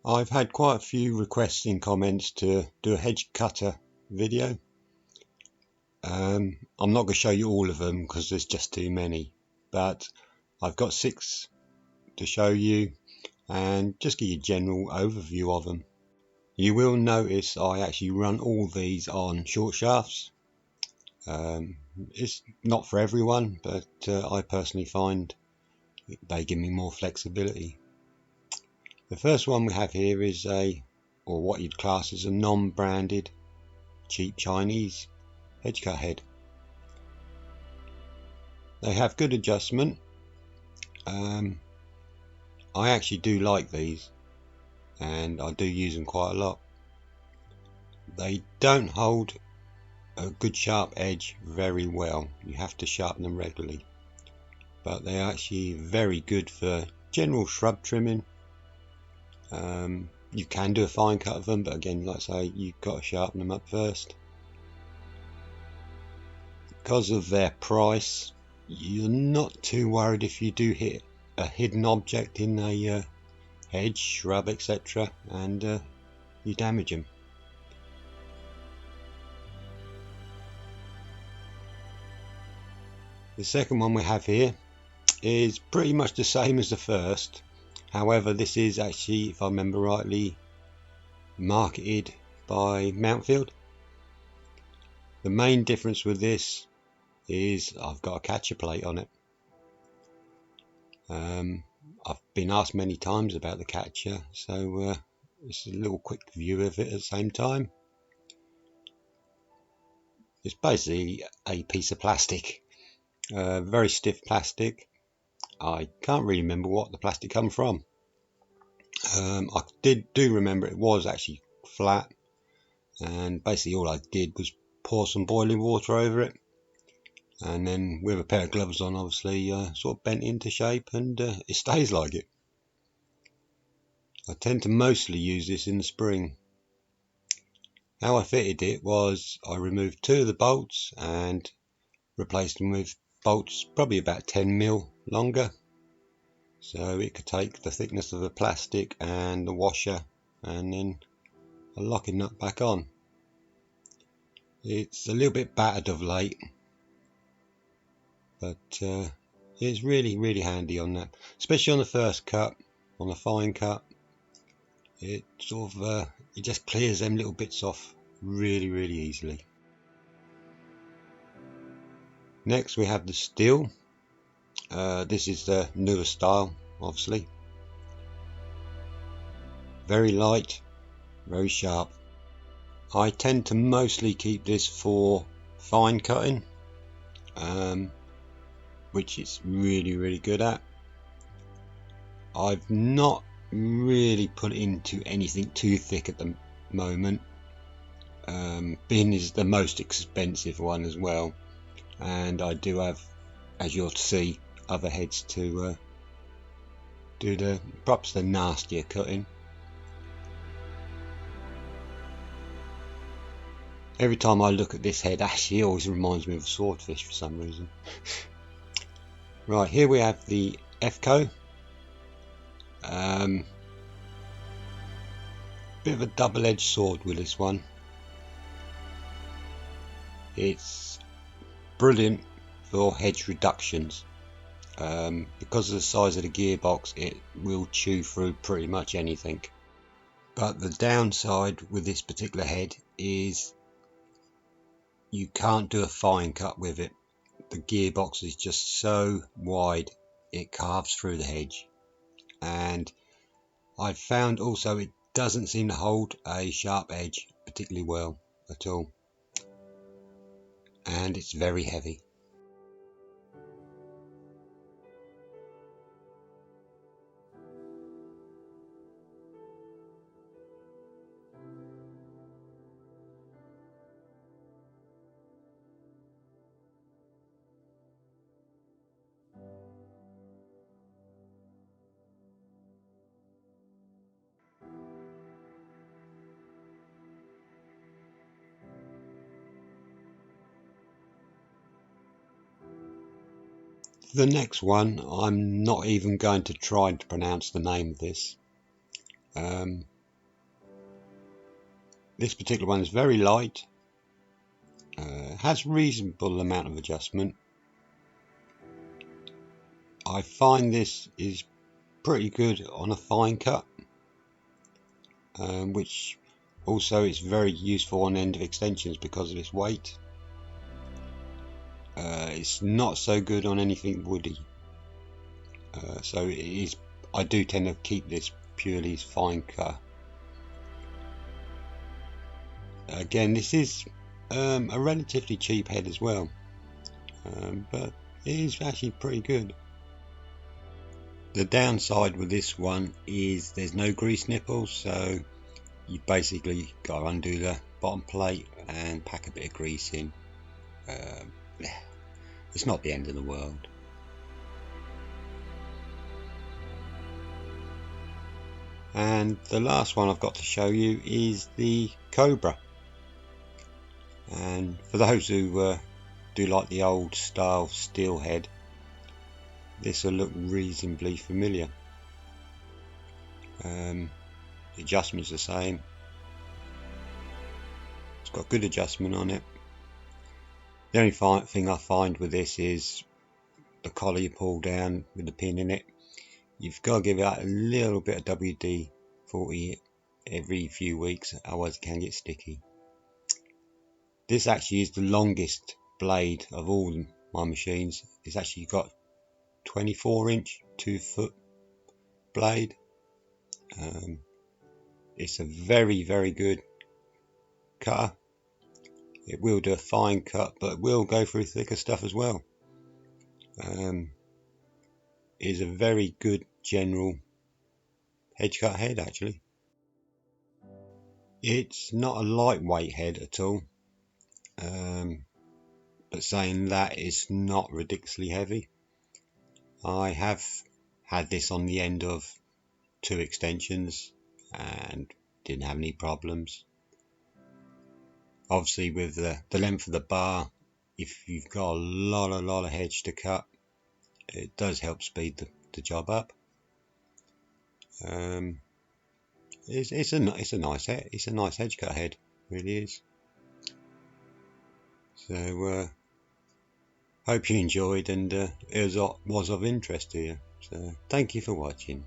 I've had quite a few requests in comments to do a hedge cutter video. I'm not going to show you all of them because there's just too many, but I've got 6 to show you and just give you a general overview of them. You will notice I actually run all these on short shafts. It's not for everyone, but I personally find they give me more flexibility. The first one we have here is or what you'd class as a non-branded cheap Chinese hedge cut head. They have good adjustment. I actually do like these and I do use them quite a lot. They don't hold a good sharp edge very well. You have to sharpen them regularly, but they are actually very good for general shrub trimming. You can do a fine cut of them, but again, like I say, you've got to sharpen them up first. Because of their price, you're not too worried if you do hit a hidden object in a hedge, shrub, etc., and you damage them. The second one we have here is pretty much the same as the first. However, this is actually, if I remember rightly, marketed by Mountfield. The main difference with this is I've got a catcher plate on it. I've been asked many times about the catcher, so it's a little quick view of it at the same time. It's basically a piece of plastic, very stiff plastic. I can't really remember what the plastic come from. I do remember it was actually flat, and basically all I did was pour some boiling water over it, and then with a pair of gloves on, obviously sort of bent into shape, and it stays like it. I tend to mostly use this in the spring. How I fitted it was I removed 2 of the bolts and replaced them with bolts probably about 10mm longer, so it could take the thickness of the plastic and the washer and then a locking nut back on. It's a little bit battered of late, but it's really handy on that, especially on the first cut. On the fine cut, it sort of it just clears them little bits off really easily. Next we have the steel. This is the newer style, obviously. Very light, very sharp. I tend to mostly keep this for fine cutting, which it's really good at. I've not really put it into anything too thick at the moment. Bin is the most expensive one as well, and I do have, as you'll see, other heads to do perhaps the nastier cutting. Every time I look at this head, actually it always reminds me of a swordfish for some reason. Right, here we have the FCO. Bit of a double-edged sword with this one. It's brilliant for hedge reductions. Because of the size of the gearbox, it will chew through pretty much anything. But the downside with this particular head is you can't do a fine cut with it. The gearbox is just so wide it carves through the hedge, and I've found also it doesn't seem to hold a sharp edge particularly well at all, and it's very heavy. The next one, I'm not even going to try to pronounce the name of this. This particular one is very light, has reasonable amount of adjustment. I find this is pretty good on a fine cut, which also is very useful on end of extensions because of its weight. It's not so good on anything woody, so it is. I do tend to keep this purely as fine cut. Again, this is a relatively cheap head as well, but it is actually pretty good. The downside with this one is there's no grease nipples, so you basically got to undo the bottom plate and pack a bit of grease in. It's not the end of the world. And the last one I've got to show you is the Cobra. And for those who do like the old style steel head, this will look reasonably familiar. The adjustment's the same. It's got good adjustment on it. The only thing I find with this is the collar you pull down with the pin in it. You've got to give it a little bit of WD-40 every few weeks, otherwise it can get sticky. This actually is the longest blade of all my machines. It's actually got 24-inch 2-foot blade. It's a very good cutter. It will do a fine cut, but it will go through thicker stuff as well. It is a very good general hedge cut head actually. It's not a lightweight head at all, but saying that, it's not ridiculously heavy. I have had this on the end of 2 extensions and didn't have any problems. Obviously with the length of the bar, if you've got a lot of hedge to cut, it does help speed the job up. It's a nice head. It's a nice hedge cut head, really is. So hope you enjoyed and it was of interest to you. So thank you for watching.